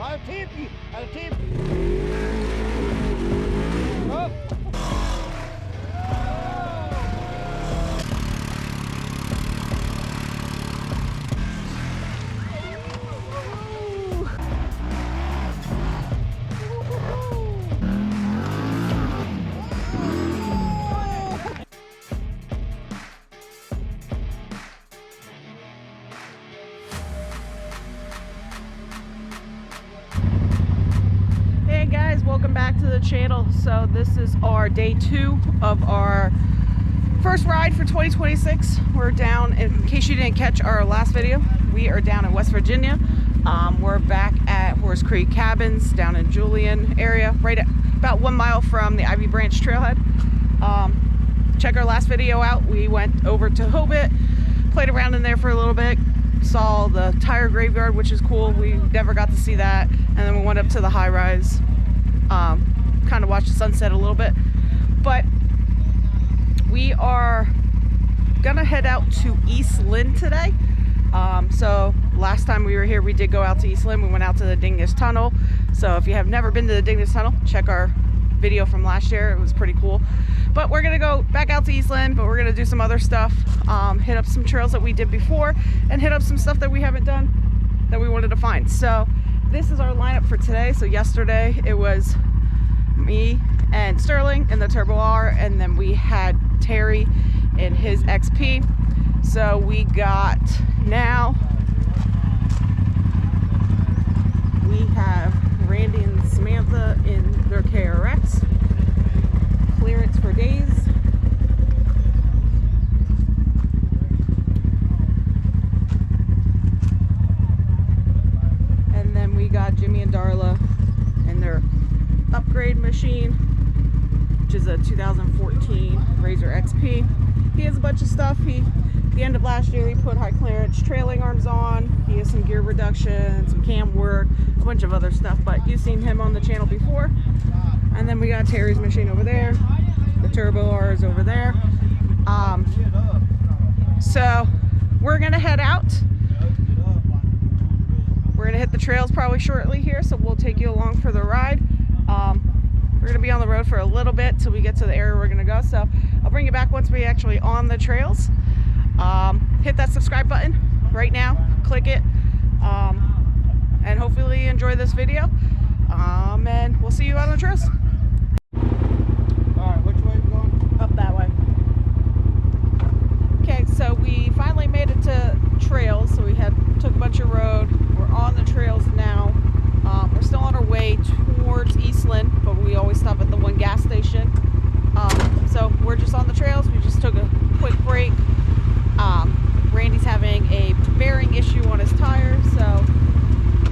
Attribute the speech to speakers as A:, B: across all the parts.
A: I'll tip you. I'll tip you. Oh.
B: Hey guys, welcome back to the channel. So this is our day 2 of our first ride for 2026. We're down, in case you didn't catch our last video, we are down in West Virginia. We're back at Horse Creek Cabins down in Julian area, right at about 1 mile from the Ivy Branch Trailhead. Check our last video out. We went over to Hobbit, played around in there for a little bit, saw the tire graveyard, which is cool. We never got to see that. And then we went up to the high rise, kind of watched the sunset a little bit. But we are gonna head out to East Lynn today. So last time we were here, we did go out to East Lynn. We went out to the Dingus Tunnel. So if you have never been to the Dingus Tunnel, check our video from last year. It was pretty cool. But we're gonna go back out to East Lynn, but we're gonna do some other stuff, hit up some trails that we did before, and hit up some stuff that we haven't done that we wanted to find. So this is our lineup for today. So yesterday it was me and Sterling in the Turbo R, and then we had Terry in his XP. So we got, now we have Randy and Samantha in their KRX. Clearance for days. And then we got Jimmy and Darla and their upgrade machine, which is a 2014 Razor XP. He has a bunch of stuff. At the end of last year, he put high clearance trailing arms on. He has some gear reduction, some cam work, a bunch of other stuff, but you've seen him on the channel before. And then we got Terry's machine over there. The Turbo R is over there. So we're gonna head out. We're gonna hit the trails probably shortly here, so we'll take you along for the ride. We're gonna be on the road for a little bit till we get to the area we're gonna go. So I'll bring you back once we're actually on the trails. Hit that subscribe button right now, click it, and hopefully you enjoy this video. And we'll see you out on the trails.
A: All right, which way are we going?
B: Up that way. Okay, so we finally made it to trails. So we took a bunch of road. We're on the trails now. We're still on our way towards East Lynn, but we always stop at the one gas station. So we're just on the trails. We just took a quick break. Randy's having a bearing issue on his tire, so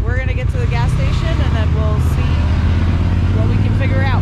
B: we're gonna get to the gas station and then we'll see what we can figure out.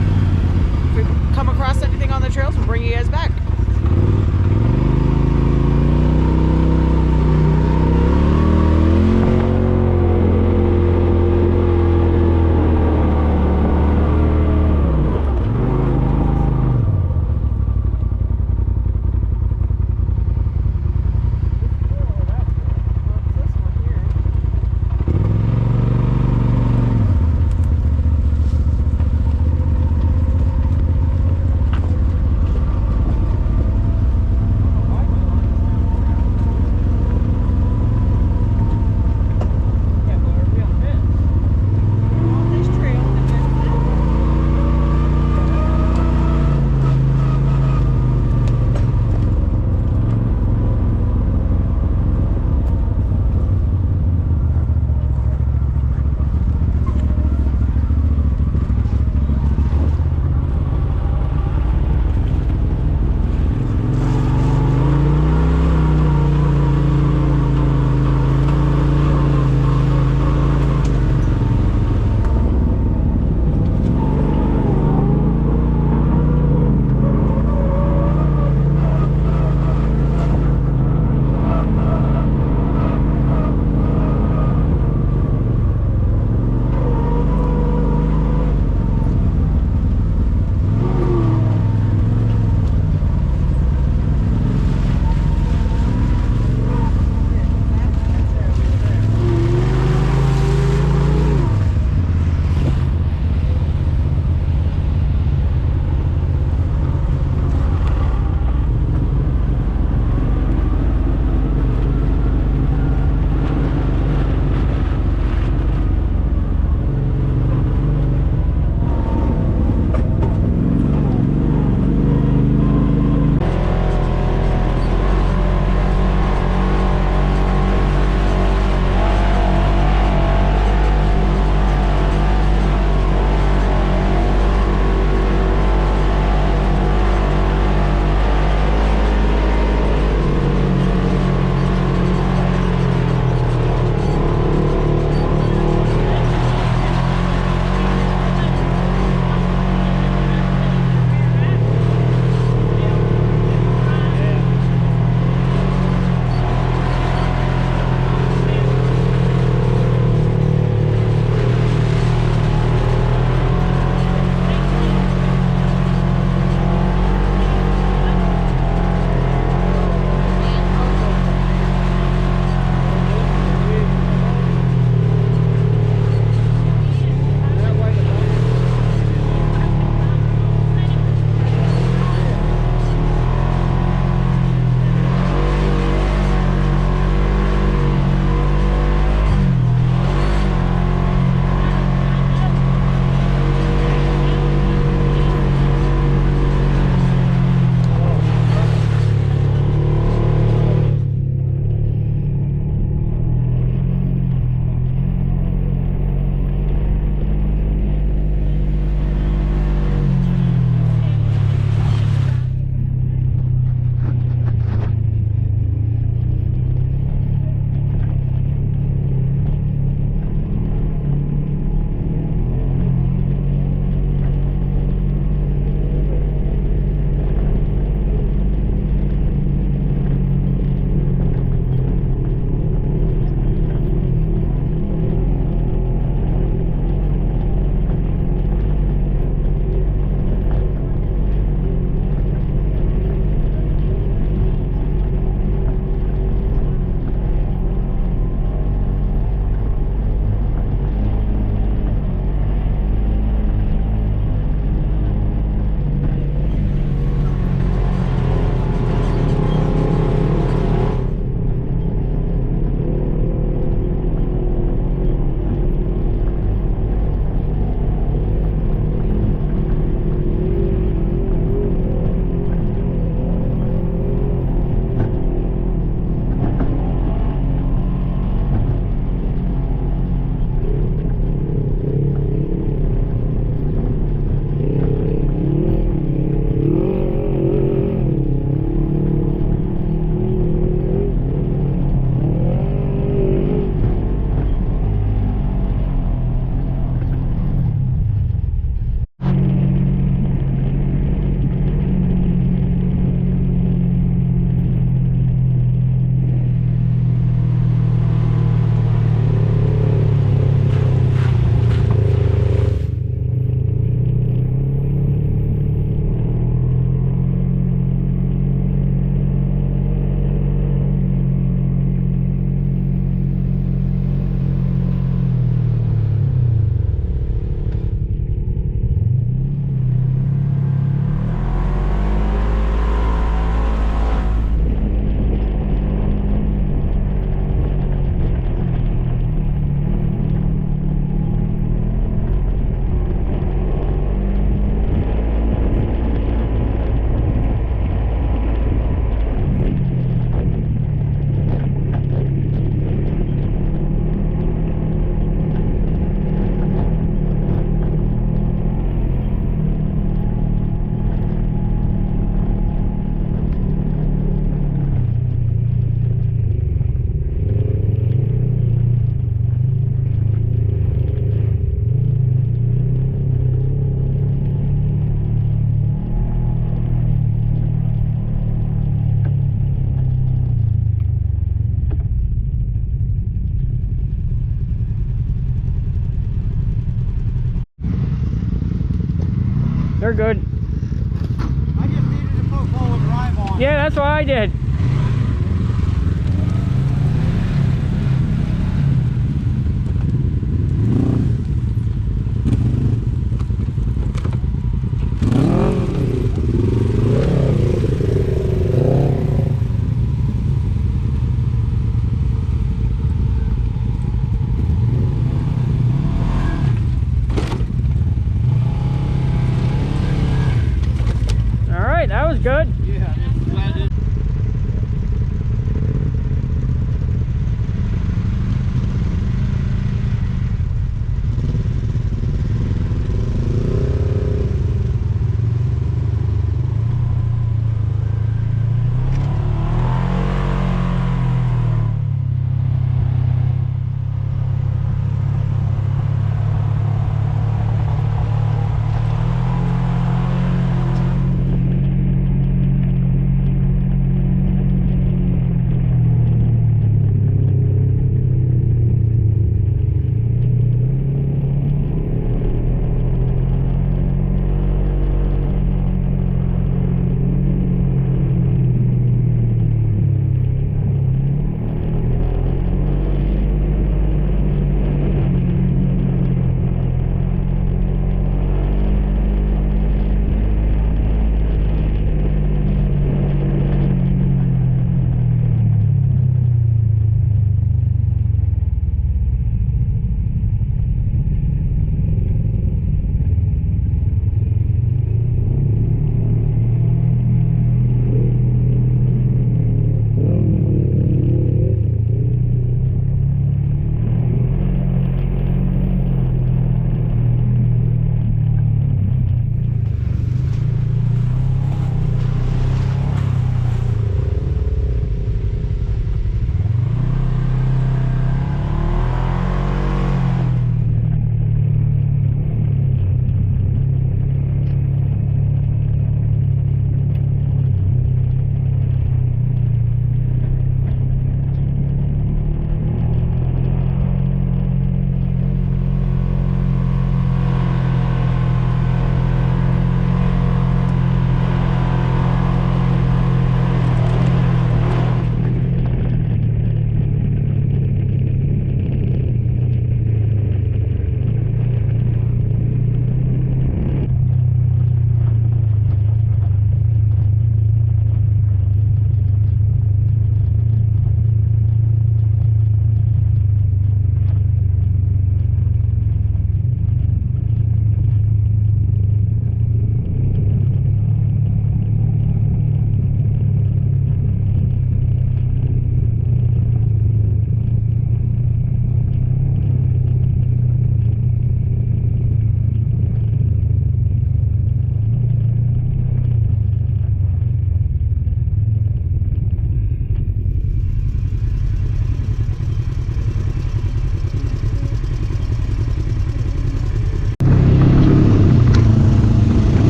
C: We're good.
A: I just needed to put four-wheel drive on.
C: Yeah, that's what I did. That was good.
A: Yeah, I'm glad it.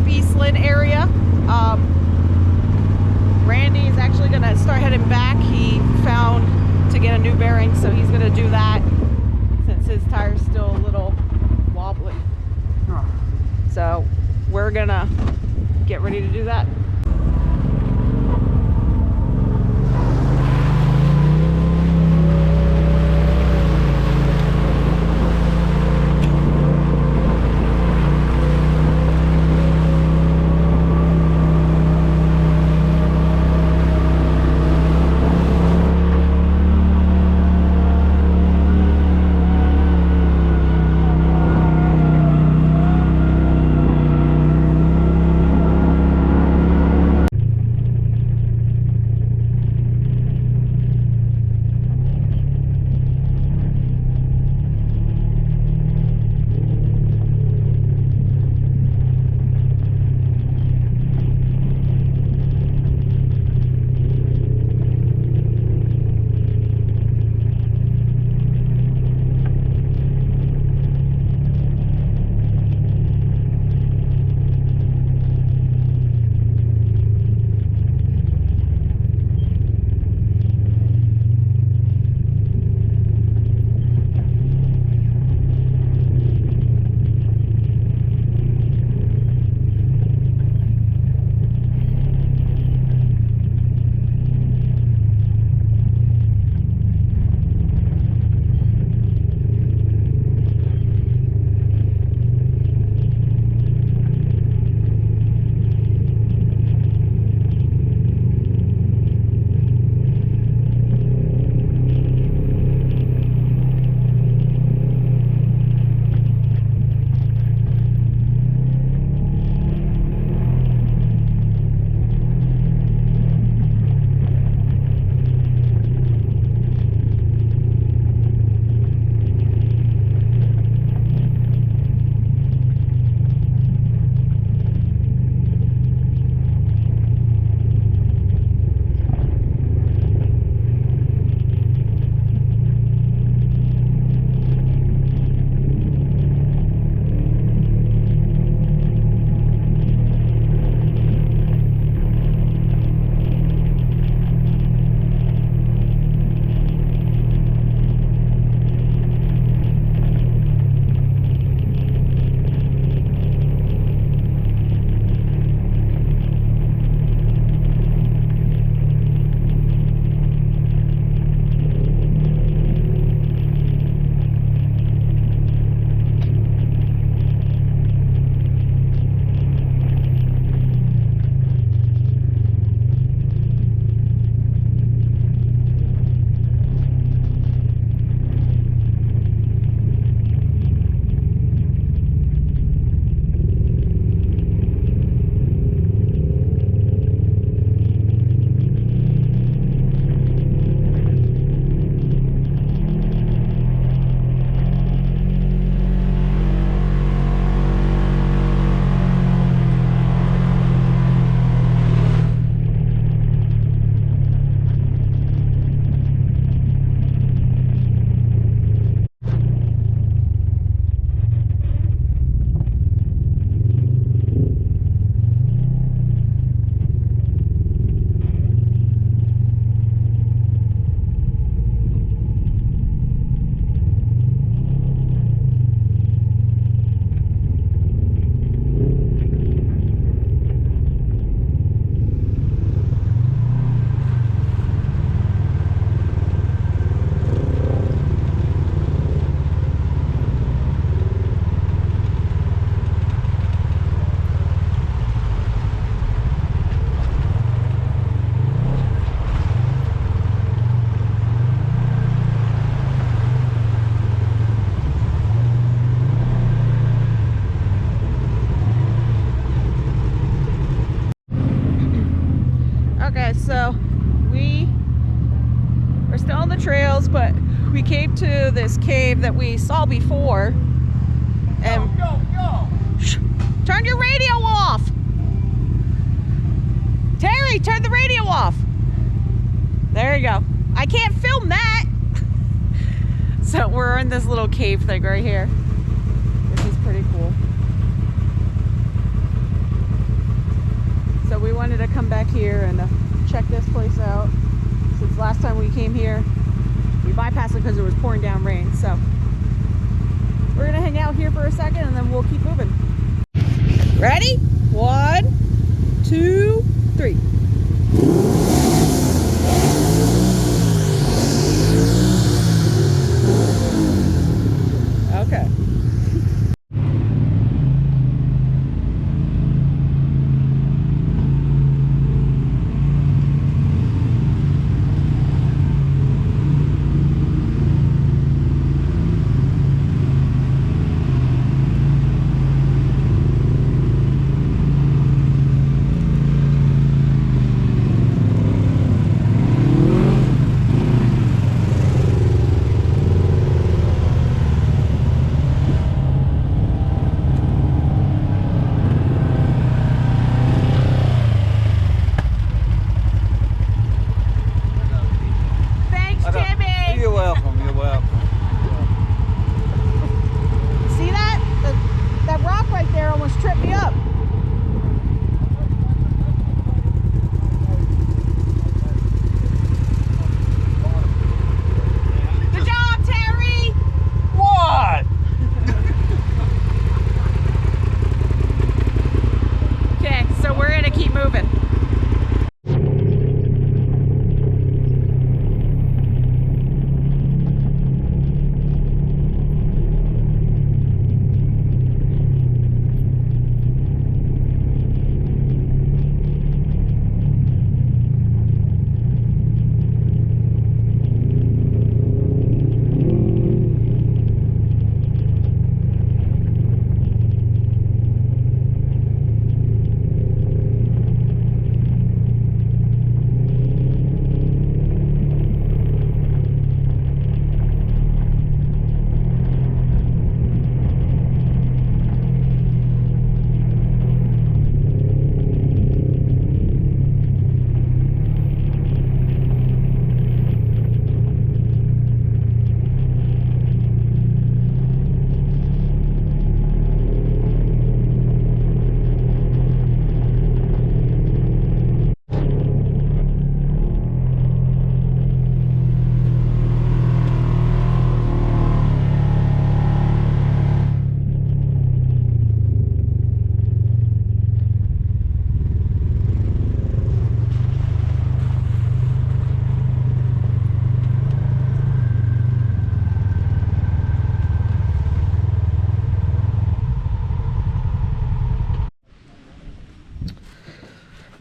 B: East Lynn area. Randy is actually going to start heading back. He found to get a new bearing, so he's going to do that since his tire's still a little wobbly. So we're going to get ready to do that. Okay, so we are still on the trails, but we came to this cave that we saw before. And
A: Go!
B: Shh, turn your radio off! Terry, turn the radio off! There you go. I can't film that! So we're in this little cave thing right here, which is pretty cool. So we wanted to come back here and check this place out. Since last time we came here, we bypassed it because it was pouring down rain. So we're gonna hang out here for a second and then we'll keep moving. Ready? 1, 2, 3. Okay.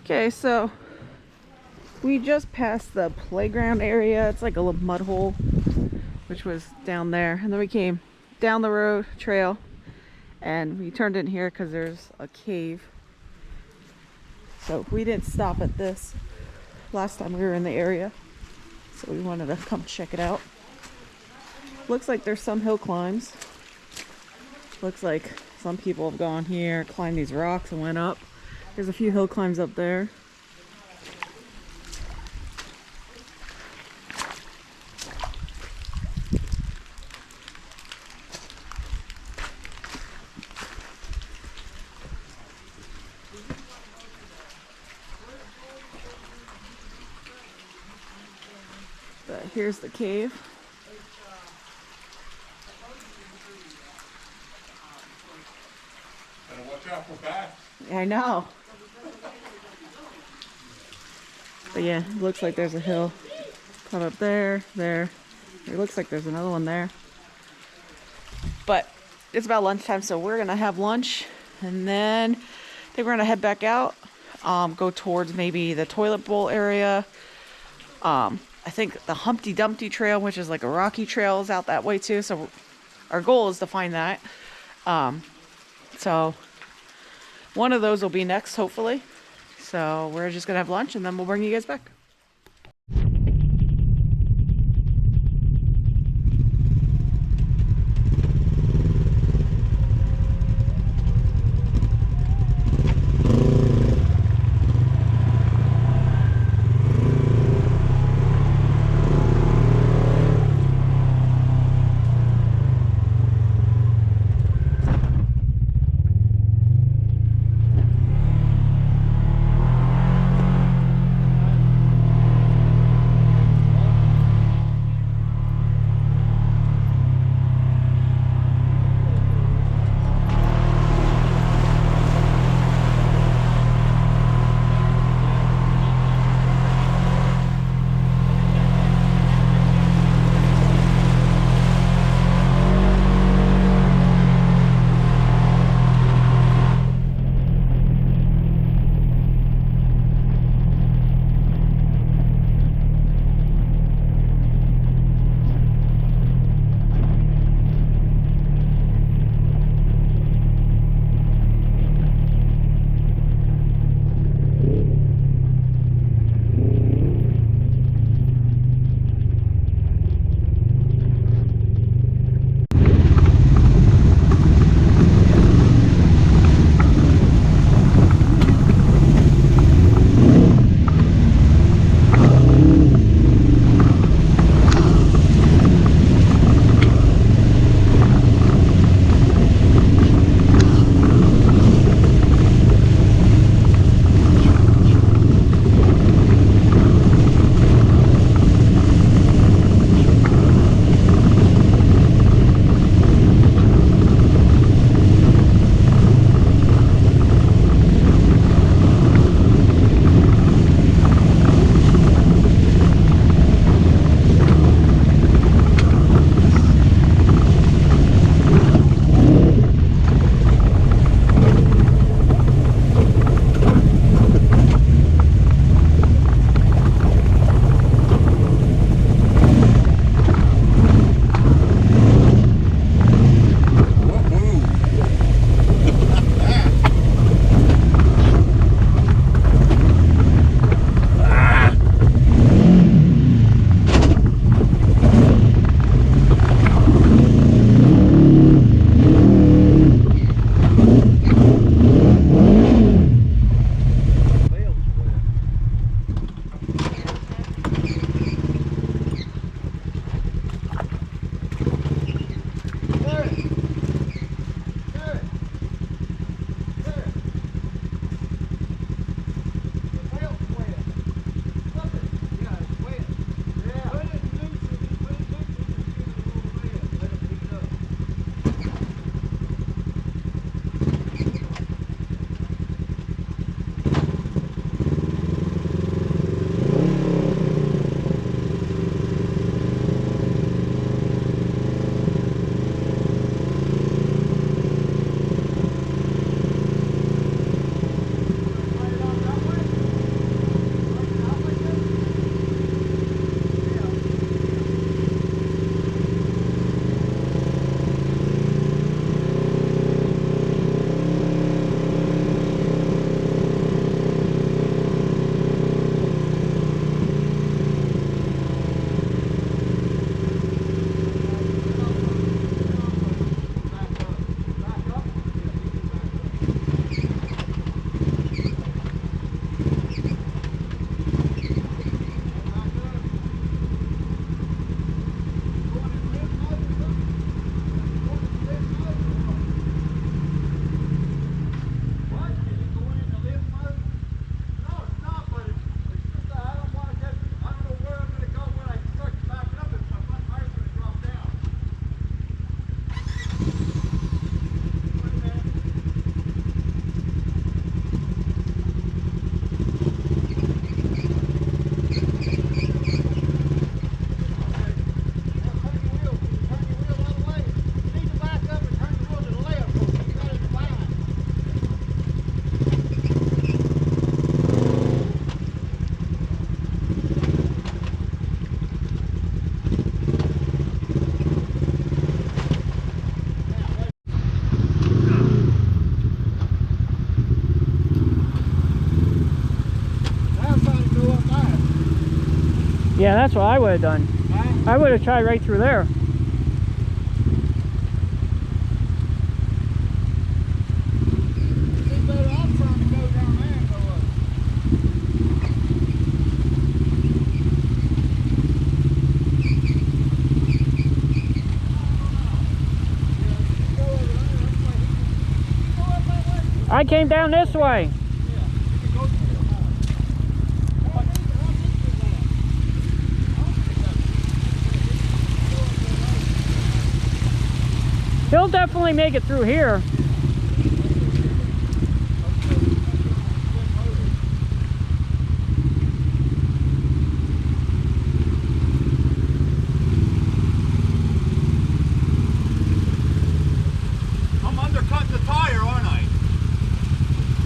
B: Okay, so we just passed the playground area. It's like a little mud hole, which was down there. And then we came down the road trail and we turned in here because there's a cave. So we didn't stop at this last time we were in the area. So we wanted to come check it out. Looks like there's some hill climbs. Looks like some people have gone here, climbed these rocks and went up. There's a few hill climbs up there. But here's the cave.
D: Gotta watch out for bats.
B: I know. But yeah, it looks like there's a hill. Come up there, there. It looks like there's another one there. But it's about lunchtime, so we're gonna have lunch and then I think we're gonna head back out. Go towards maybe the toilet bowl area. I think the Humpty Dumpty trail, which is like a rocky trail, is out that way too. So our goal is to find that. So one of those will be next, hopefully. So we're just gonna have lunch and then we'll bring you guys back.
C: Yeah, that's what I would have done.
A: Right?
C: I would have tried right through there.
A: It's better I'm trying to go down there and go up. Go over there. Go up that way.
C: I came down this way.
A: Yeah, you can go through it.
C: He'll definitely make it through here.
A: I'm undercutting the tire, aren't I?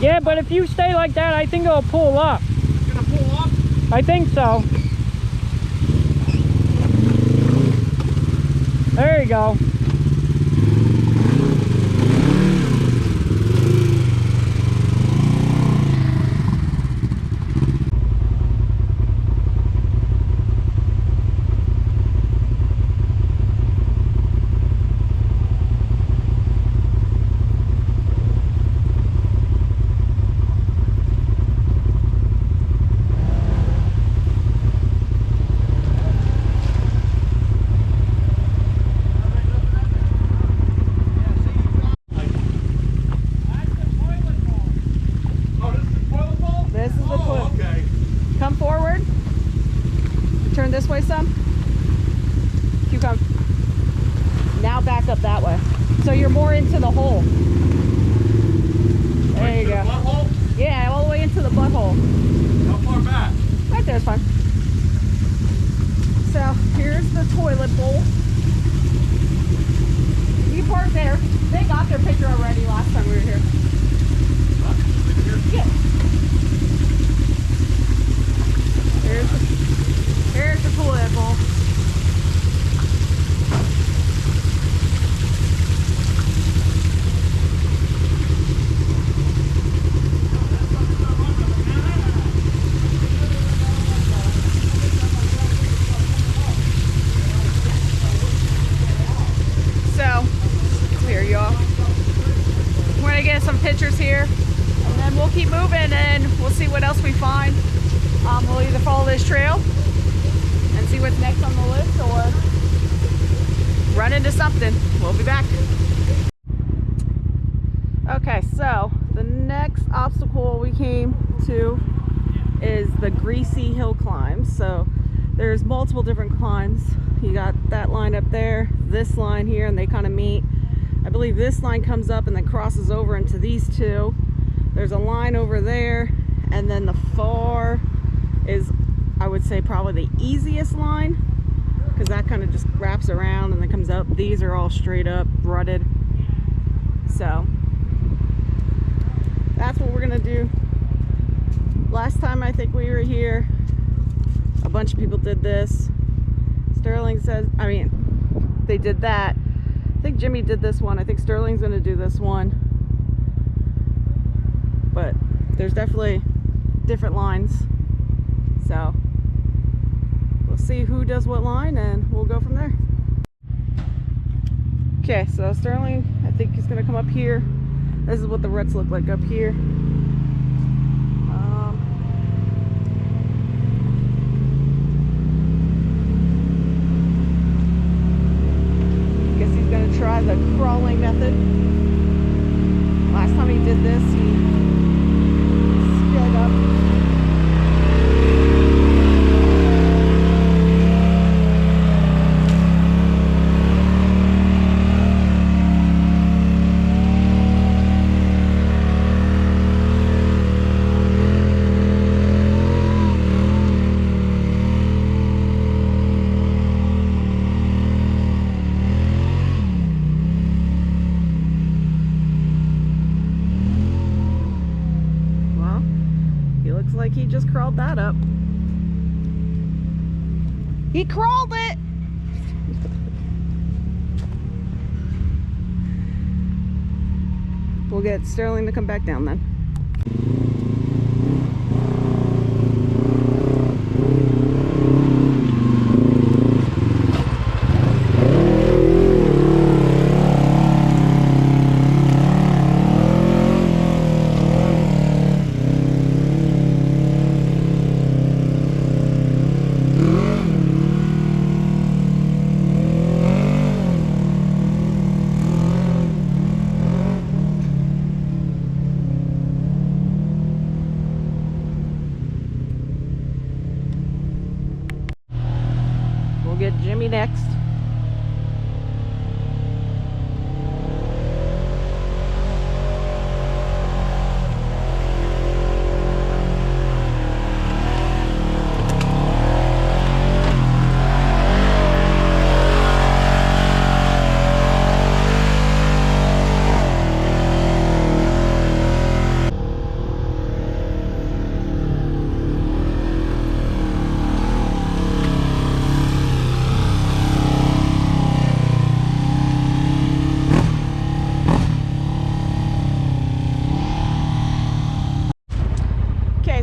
C: Yeah, but if you stay like that, I think it'll pull up.
A: It's gonna pull up?
C: I think so. There you go.
B: This is the toilet.
A: Okay.
B: Come forward. Turn this way some. You come. Now back up that way. So you're more into the hole. There you go.
A: Butthole?
B: Yeah, all the way into the butthole.
A: How far back?
B: Right there's fine. So here's the toilet bowl. You park there. They got their picture already last time we were here. Yeah. Here's the toilet bowl. So, here y'all. We're gonna get some pictures here, and then we'll keep moving and we'll see what else we find. We'll either follow this trail and see what's next on the list or run into something. We'll be back. Okay, so the next obstacle we came to is the Greasy hill climb. So there's multiple different climbs. You got that line up there, this line here, and they kind of meet. I believe this line comes up and then crosses over into these two. There's a line over there, and then the far is, I would say, probably the easiest line, because that kind of just wraps around and then comes up. These are all straight up rutted. So that's what we're gonna do. Last time I think we were here, a bunch of people did this. Sterling says, I mean, they did that. I think Jimmy did this one. I think Sterling's gonna do this one. But there's definitely different lines. So we'll see who does what line and we'll go from there. Okay, so Sterling, I think he's gonna come up here. This is what the ruts look like up here. Guess he's gonna try the crawling method. Last time he did this, he sped up. Like he just crawled that up. He crawled it! We'll get Sterling to come back down then. Jimmy next.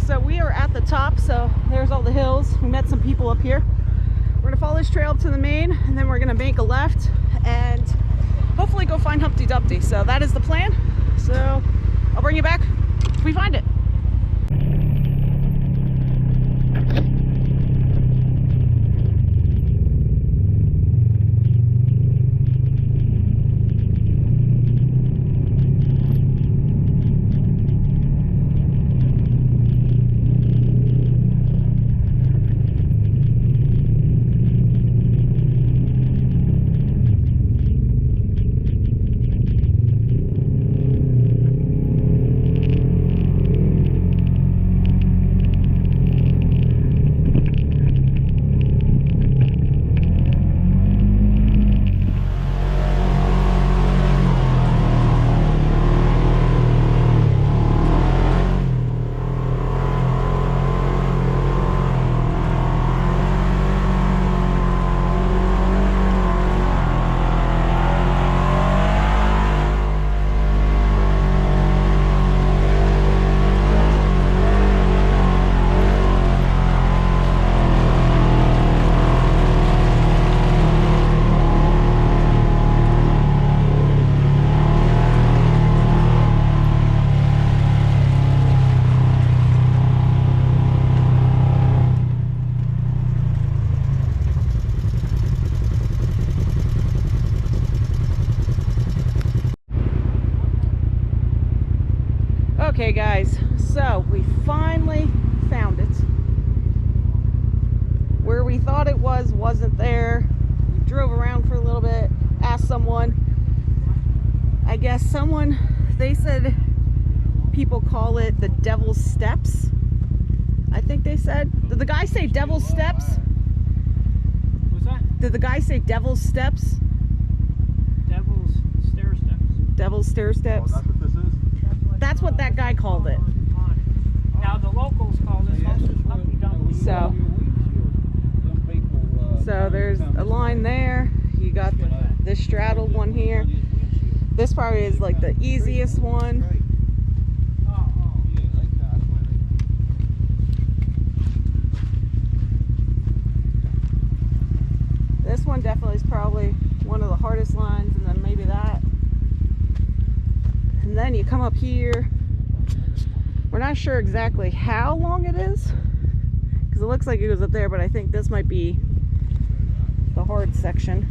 B: So we are at the top, so there's all the hills. We met some people up here. We're gonna follow this trail up to the main, and then we're gonna make a left and hopefully go find Humpty Dumpty. So that is the plan. So I'll bring you back if we find it. Okay guys, so we finally found it. Where we thought it wasn't there. We drove around for a little bit, asked someone. I guess they said people call it the Devil's Steps. I think they said. Did the guy say Devil's Steps?
C: What's that?
B: Did the guy say Devil's Steps?
C: Devil's Stair Steps.
B: Devil's Stair Steps?
A: Oh, that's what this is?
B: That's what that guy called it.
C: Now the locals call this Humpty Dumpty.
B: So there's a line there. You got this straddled one here. This probably is like the easiest one. This one definitely is probably one of the hardest lines, and then maybe that. And then you come up here. We're not sure exactly how long it is, because it looks like it goes up there, but I think this might be the hard section.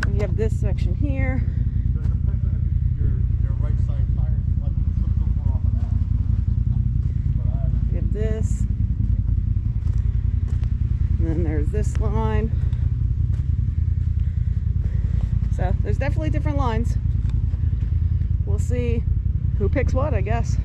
B: And you have this section here. You have this. And then there's this line. So there's definitely different lines. We'll see who picks what, I guess.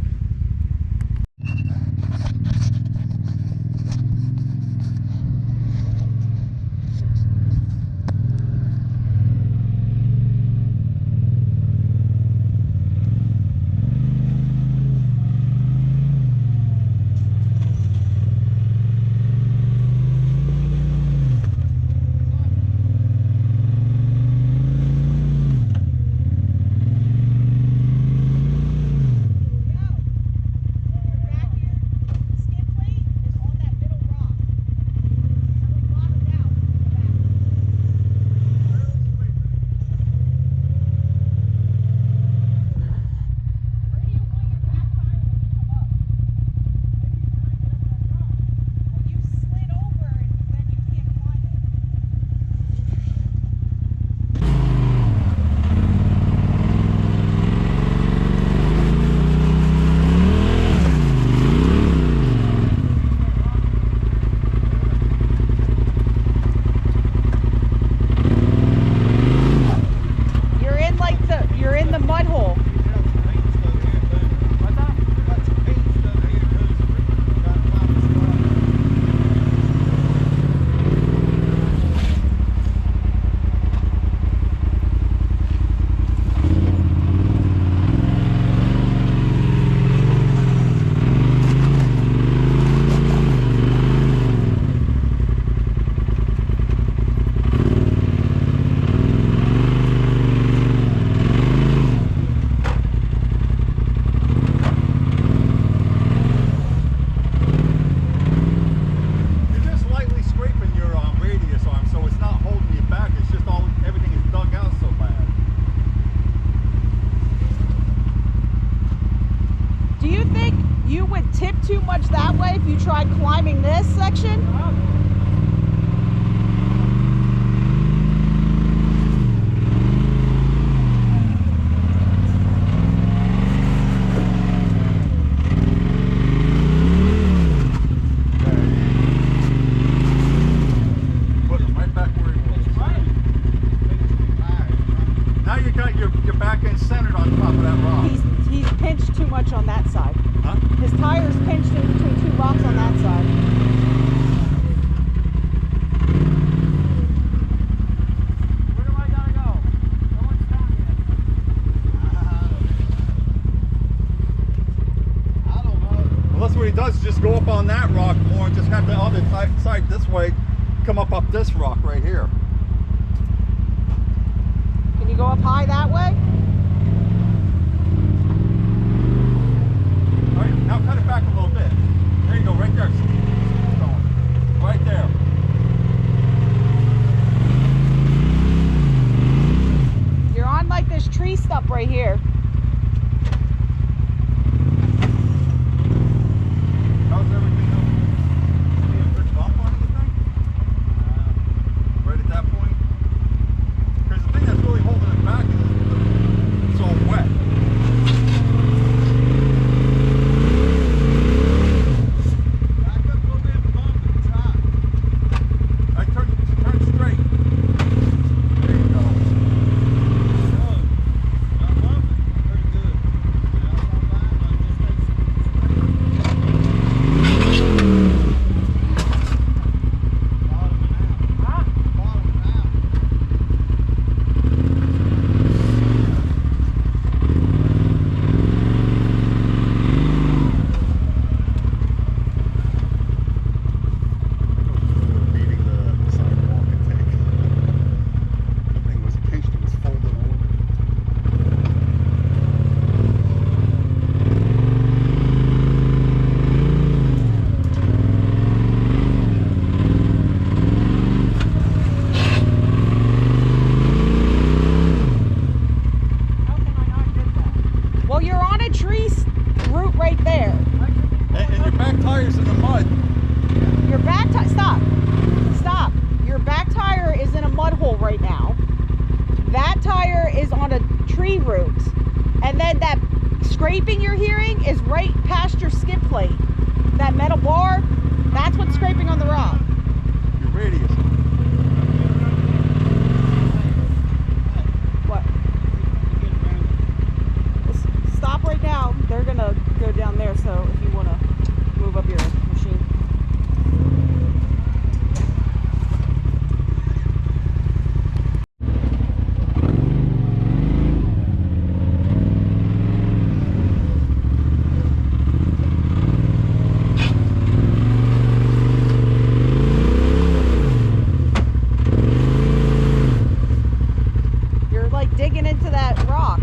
B: you would tip too much that way if you tried climbing this section. On that side.
D: Huh?
B: His tire's pinched in between two rocks on that side.
C: Where do I gotta go? No one's down yet.
A: I don't know.
D: Unless what he does is just go up on that rock more and just have the other side this way, come up this rock right here.
B: Can you go up high that way?
D: Now cut it back a little bit. There you go, right there. Right there.
B: You're on like this tree stump right here.
D: How's everything else? Any big bump on anything? Right at that point? Because the thing that's really holding it back is it's all wet.
B: Scraping you're hearing is right past your skid plate. That metal bar, that's what's scraping on the rock.
D: Your radius.
B: What? Stop right now. They're gonna go down there, so if you wanna move up your machine. Digging into that rock.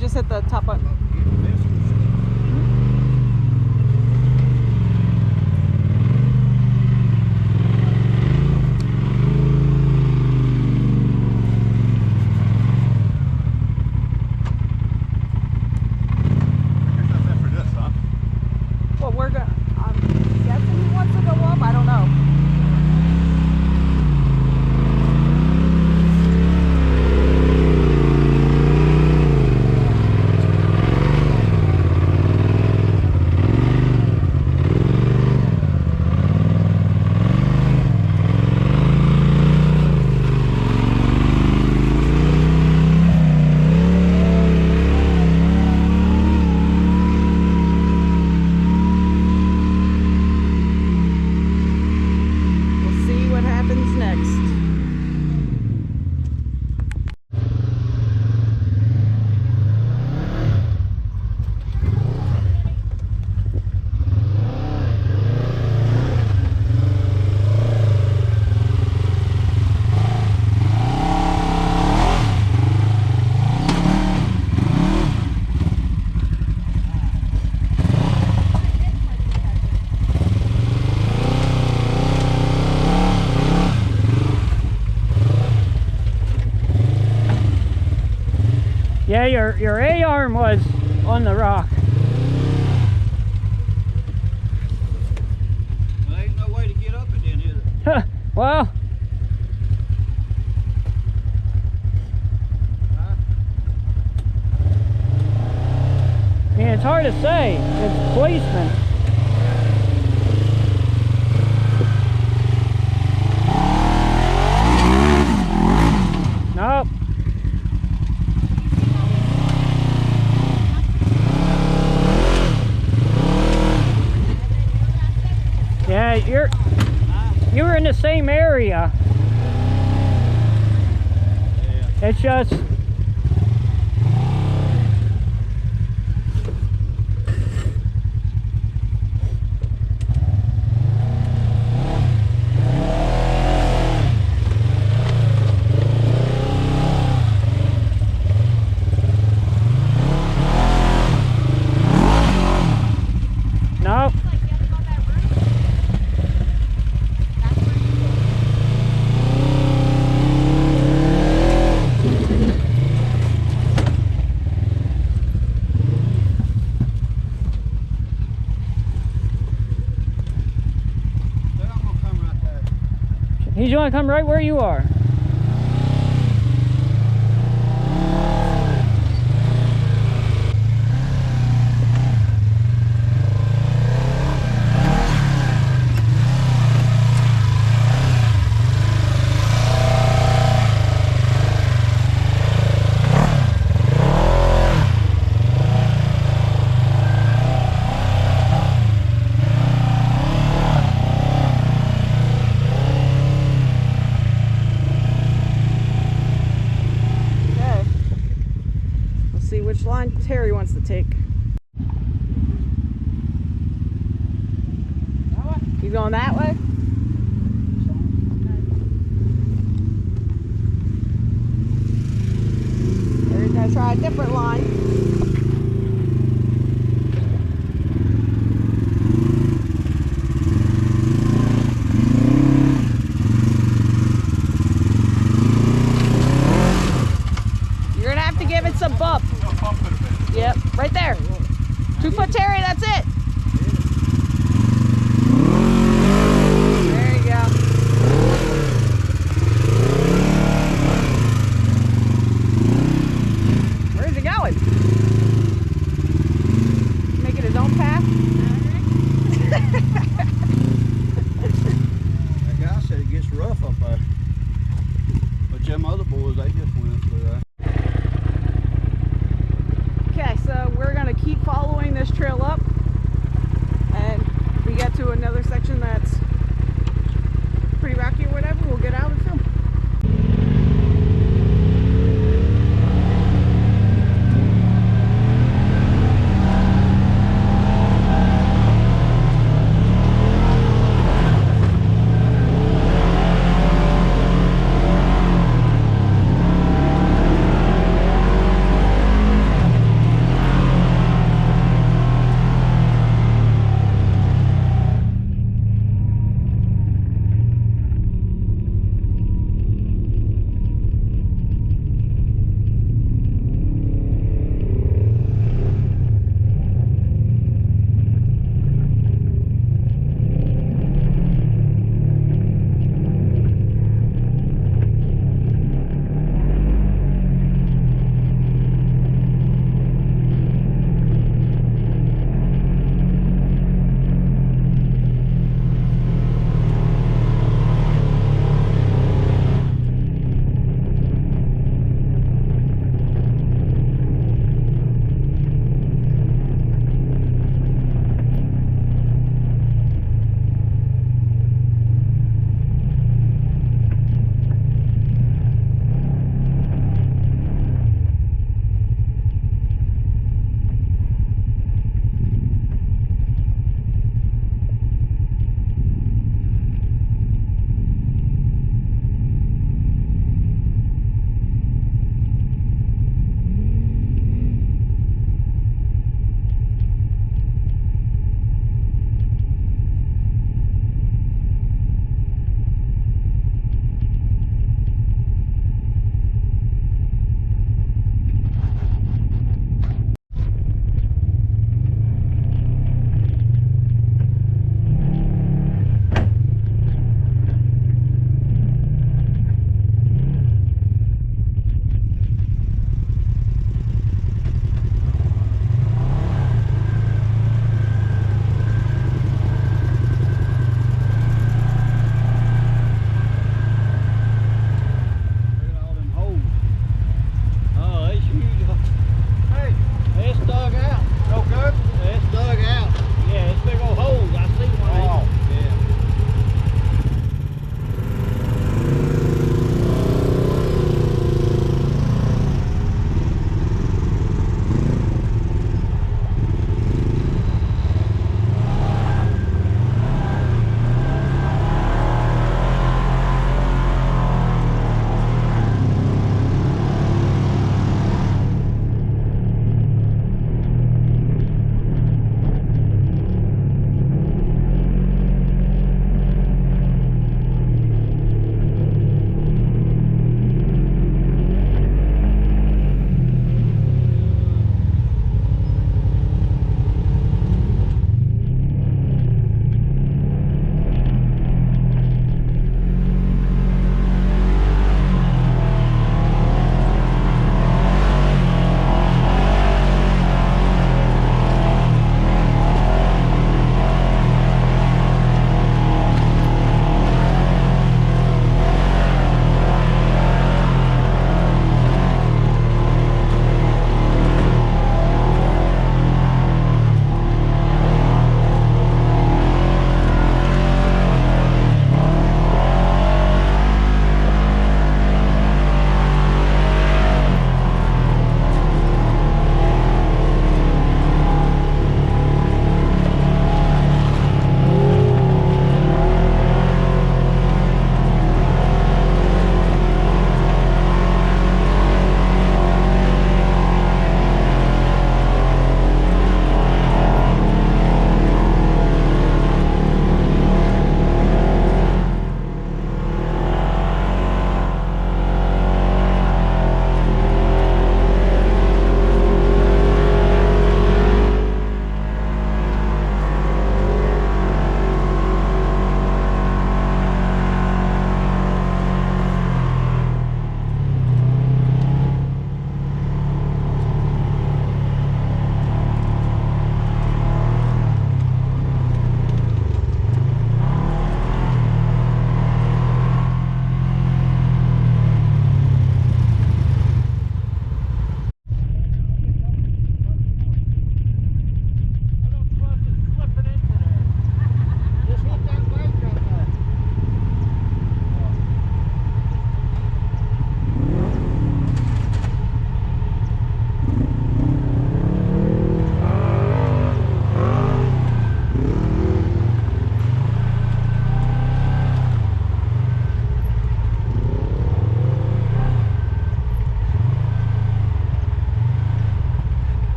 B: Just hit the top button. Well, we're gonna. I'm guessing he wants to go up. I don't know.
C: your A-arm was on the rock.
A: There ain't no way to get up it then, is it?
C: Well, I mean, it's hard to say. It's policemen. Nope. Yeah, you were in the same area.
A: Yeah.
C: It's just nope.
A: They're not gonna come right there.
C: He's gonna come right where you are.
B: Okay. Let's see which line Terry wants to take. You going that way? Terry's gonna try a different line. You're gonna have to give it some bump. Yep, right there. 2 foot Terry, that's it. There you go. Where's he going? Making his own path?
A: That guy said it gets rough up there. But them other boys, they just went through there.
B: Okay, so we're gonna keep following this trail up, and if we get to another section that's pretty rocky or whatever, we'll get out and film.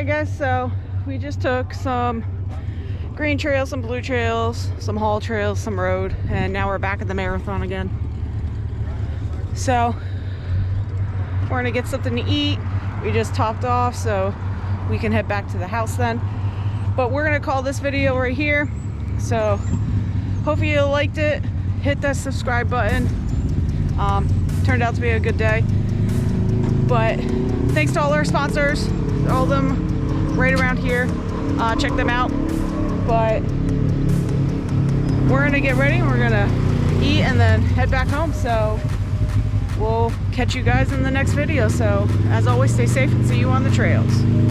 B: guys, so we just took some green trails, some blue trails, some haul trails, some road, and now we're back at the marathon again. So we're gonna get something to eat. We just topped off, so we can head back to the house then. But we're gonna call this video right here. So hopefully you liked it. Hit that subscribe button. Turned out to be a good day. But thanks to all our sponsors, all of them right around here. Check them out. But we're gonna get ready. We're gonna eat and then head back home. So we'll catch you guys in the next video. So as always, stay safe and see you on the trails.